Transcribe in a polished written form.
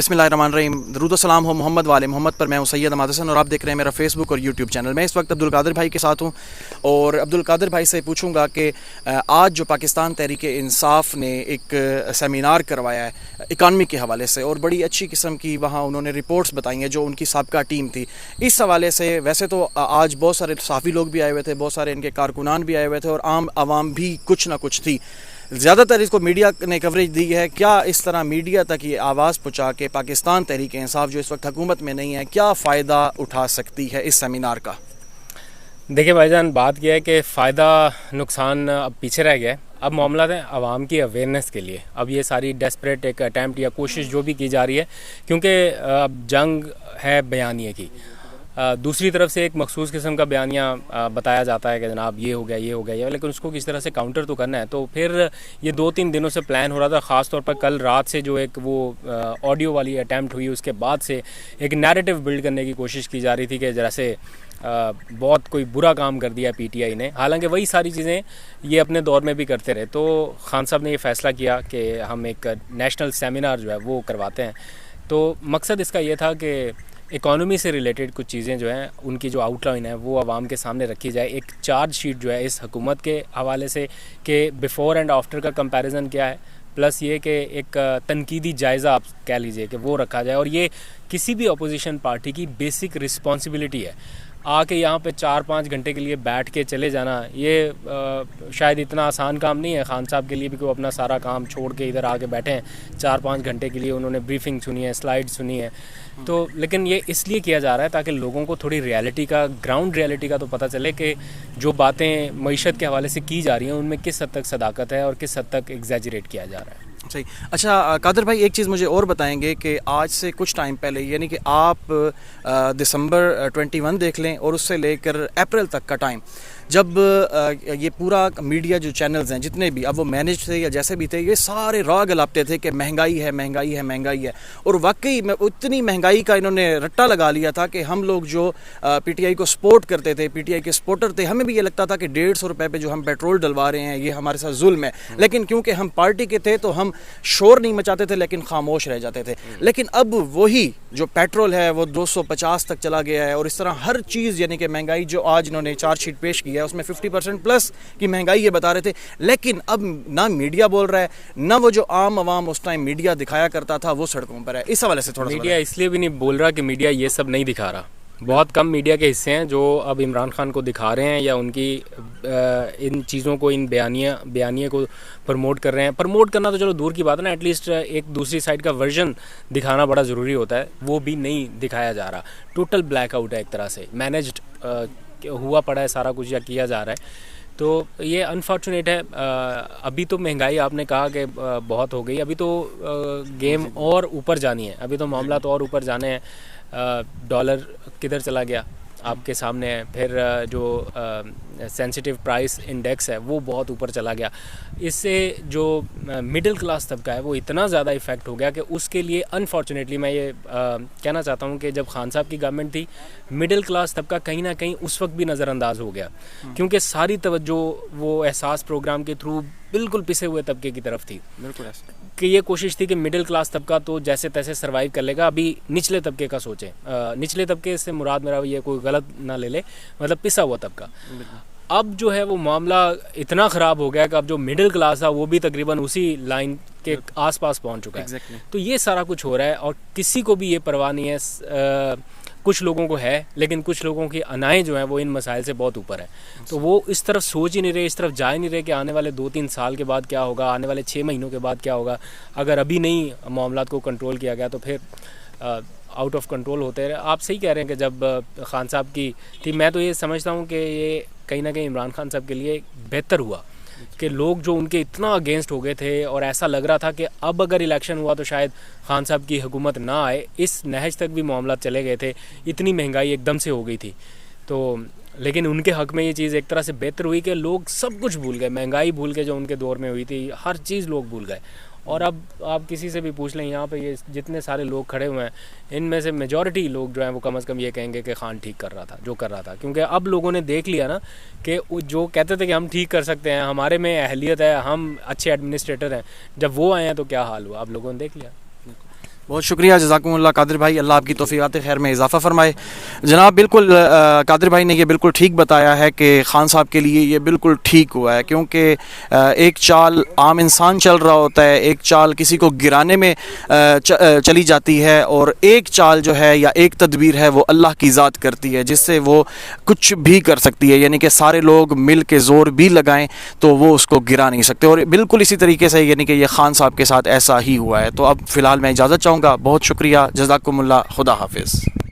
बिस्मिल्लाहिर्रहमानिर्रहीम। दरूद व सलाम हो मोहम्मद वाले मोहम्मद पर। मैं हूं सैयद अहमद हसन और आप देख रहे हैं मेरा फेसबुक और यूट्यूब चैनल। मैं इस वक्त अब्दुल कादिर भाई के साथ हूं और अब्दुल कादिर भाई से पूछूंगा कि आज जो पाकिस्तान तहरीक इंसाफ ने एक सेमिनार करवाया है इकानमी के हवाले से और बड़ी अच्छी किस्म की वहाँ उन्होंने रिपोर्ट्स बताई हैं जो उनकी साबका टीम थी। इस हवाले से वैसे तो आज बहुत सारे सहाफ़ी लोग भी आए हुए थे, बहुत सारे इनके कारकुनान भी आए हुए थे और आम आवाम भी कुछ ना कुछ थी। ज़्यादातर इसको मीडिया ने कवरेज दी है। क्या इस तरह मीडिया तक ये आवाज़ पहुँचा के पाकिस्तान तहरीक इंसाफ जो इस वक्त हुकूमत में नहीं है, क्या फ़ायदा उठा सकती है इस सेमिनार का? देखिए भाईजान, बात यह है कि फ़ायदा नुकसान अब पीछे रह गया है। अब मामला है आवाम की अवेयरनेस के लिए। अब ये सारी डेस्परेट एक अटैम्प्ट या कोशिश जो भी की जा रही है, क्योंकि अब जंग है बयानिए की। दूसरी तरफ से एक मखसूस किस्म का बयानिया बताया जाता है कि जनाब ये हो गया ये हो गया, लेकिन उसको किस तरह से काउंटर तो करना है। तो फिर ये 2-3 दिनों से प्लान हो रहा था। ख़ास तौर पर कल रात से जो एक वो ऑडियो वाली अटैम्प्ट हुई, उसके बाद से एक नैरेटिव बिल्ड करने की कोशिश की जा रही थी कि जैसे बहुत कोई बुरा काम कर दिया पीटीआई ने। हालांकि वही सारी चीज़ें ये अपने दौर में भी करते रहे। तो खान साहब ने ये फ़ैसला किया कि हम एक नेशनल सेमिनार जो है वो करवाते हैं। तो मकसद इसका ये था कि इकॉनमी से रिलेटेड कुछ चीज़ें जो हैं उनकी जो आउटलाइन है वो आवाम के सामने रखी जाए। एक चार्ज शीट जो है इस हुकूमत के हवाले से कि बिफ़ोर एंड आफ्टर का कंपैरिजन क्या है, प्लस ये कि एक तनकीदी जायज़ा आप कह लीजिए कि वो रखा जाए। और ये किसी भी अपोजिशन पार्टी की बेसिक रिस्पॉन्सिबिलिटी है। आके यहाँ पे 4-5 घंटे के लिए बैठ के चले जाना ये शायद इतना आसान काम नहीं है खान साहब के लिए भी, कोई अपना सारा काम छोड़ के इधर आके बैठे हैं 4-5 घंटे के लिए। उन्होंने ब्रीफिंग सुनी है, स्लाइड सुनी है। तो लेकिन ये इसलिए किया जा रहा है ताकि लोगों को थोड़ी रियलिटी का, ग्राउंड रियलिटी का तो पता चले कि जो बातें मईशत के हवाले से की जा रही हैं उनमें किस हद तक सदाकत है और किस हद तक एग्जैजरेट किया जा रहा है। सही। अच्छा कादिर भाई, एक चीज़ मुझे और बताएंगे कि आज से कुछ टाइम पहले, यानी कि आप दिसंबर 21 देख लें और उससे लेकर अप्रैल तक का टाइम, जब ये पूरा मीडिया जो चैनल्स हैं जितने भी, अब वो मैनेज थे या जैसे भी थे, ये सारे राग गलाते थे कि महंगाई है महंगाई है महंगाई है। और वाकई में उतनी महंगाई का इन्होंने रट्टा लगा लिया था कि हम लोग जो पीटीआई को सपोर्ट करते थे, पीटीआई के सपोर्टर थे, हमें भी ये लगता था कि 150 रुपये पे जो हम पेट्रोल डलवा रहे हैं ये हमारे साथ जुल्म है। लेकिन क्योंकि हम पार्टी के थे तो हम शोर नहीं मचाते थे लेकिन खामोश रह जाते थे। लेकिन अब वही जो पेट्रोल है वो 250 तक चला गया है और इस तरह हर चीज़, यानी कि महंगाई जो आज इन्होंने चार्जशीट पेश की है उसमें 50% प्लस की महंगाई ये बता रहे थे। लेकिन अब ना मीडिया बोल रहा है, ना वो जो आम आवाम उस टाइम मीडिया दिखाया करता था वो सड़कों पर है। इस हवाले से थोड़ा मीडिया इसलिए भी नहीं बोल रहा कि मीडिया ये सब नहीं दिखा रहा। बहुत कम मीडिया के हिस्से हैं जो अब इमरान खान को दिखा रहे हैं या उनकी इन चीज़ों को, इन बयानिए को प्रमोट कर रहे हैं। प्रमोट करना तो चलो दूर की बात है ना, एटलीस्ट एक दूसरी साइड का वर्जन दिखाना बड़ा ज़रूरी होता है। वो भी नहीं दिखाया जा रहा। टोटल ब्लैकआउट है, एक तरह से मैनेज्ड हुआ पड़ा है सारा कुछ या किया जा रहा है। तो ये अनफॉर्चुनेट है। अभी तो महंगाई आपने कहा कि बहुत हो गई, अभी तो गेम और ऊपर जानी है, अभी तो मामला तो और ऊपर जाने हैं। डॉलर किधर चला गया आपके सामने है। फिर जो सेंसिटिव प्राइस इंडेक्स है वो बहुत ऊपर चला गया। इससे जो मिडिल क्लास तबका है वो इतना ज़्यादा इफ़ेक्ट हो गया कि उसके लिए अनफॉर्चुनेटली मैं ये कहना चाहता हूँ कि जब खान साहब की गवर्नमेंट थी, मिडिल क्लास तबका कहीं ना कहीं उस वक्त भी नज़रअंदाज हो गया, क्योंकि सारी तवज्जो वो एहसास प्रोग्राम के थ्रू बिल्कुल पिसे हुए तबके की तरफ थी। बिल्कुल ऐसा कि ये कोशिश थी कि मिडिल क्लास तबका तो जैसे तैसे सर्वाइव कर लेगा, अभी निचले तबके का सोचें। निचले तबके से मुराद मेरा ये कोई गलत ना ले ले, मतलब पिसा हुआ तबका। अब जो है वो मामला इतना ख़राब हो गया कि अब जो मिडिल क्लास है वो भी तकरीबन उसी लाइन के आसपास पहुंच चुका है। तो ये सारा कुछ हो रहा है और किसी को भी ये परवाह नहीं है। कुछ लोगों को है, लेकिन कुछ लोगों की अनाएं जो हैं वो इन मसाइल से बहुत ऊपर है। तो वो इस तरफ सोच ही नहीं रहे, इस तरफ जा ही नहीं रहे कि आने वाले 2-3 साल के बाद क्या होगा, आने वाले 6 महीनों के बाद क्या होगा। अगर अभी नहीं मामलात को कंट्रोल किया गया तो फिर आउट ऑफ कंट्रोल होते रहे। आप सही कह रहे हैं कि जब खान साहब की थी, मैं तो ये समझता हूँ कि ये कहीं ना कहीं इमरान खान साहब के लिए बेहतर हुआ कि लोग जो उनके इतना अगेंस्ट हो गए थे और ऐसा लग रहा था कि अब अगर इलेक्शन हुआ तो शायद खान साहब की हुकूमत ना आए, इस नहज तक भी मामला चले गए थे। इतनी महंगाई एकदम से हो गई थी। तो लेकिन उनके हक़ में ये चीज़ एक तरह से बेहतर हुई कि लोग सब कुछ भूल गए, महंगाई भूल के जो उनके दौर में हुई थी, हर चीज़ लोग भूल गए। और अब आप किसी से भी पूछ लें यहाँ पे ये जितने सारे लोग खड़े हुए हैं, इनमें से मेजॉरिटी लोग जो हैं वो कम से कम ये कहेंगे कि खान ठीक कर रहा था जो कर रहा था। क्योंकि अब लोगों ने देख लिया ना कि जो कहते थे कि हम ठीक कर सकते हैं, हमारे में अहलियत है, हम अच्छे एडमिनिस्ट्रेटर हैं, जब वो आए हैं तो क्या हाल हुआ, अब लोगों ने देख लिया। बहुत शुक्रिया जज़ाकुमुल्लाह कादिर भाई, अल्लाह आपकी तौफ़ीक़ात खैर में इजाफ़ा फ़रमाए। जनाब बिल्कुल कादिर भाई ने ये बिल्कुल ठीक बताया है कि ख़ान साहब के लिए ये बिल्कुल ठीक हुआ है, क्योंकि एक चाल आम इंसान चल रहा होता है, एक चाल किसी को गिराने में चली जाती है, और एक चाल जो है या एक तदबीर है वो अल्लाह की ज़ात करती है, जिससे वो कुछ भी कर सकती है। यानी कि सारे लोग मिल के ज़ोर भी लगाएं तो वो उसको गिरा नहीं सकते, और बिल्कुल इसी तरीके से यानी कि ये ख़ान साहब के साथ ऐसा ही हुआ है। तो अब फ़िलहाल मैं इजाज़त चाहूँगा। बहुत शुक्रिया, जज़ाकुमुल्लाह, खुदा हाफ़िज़।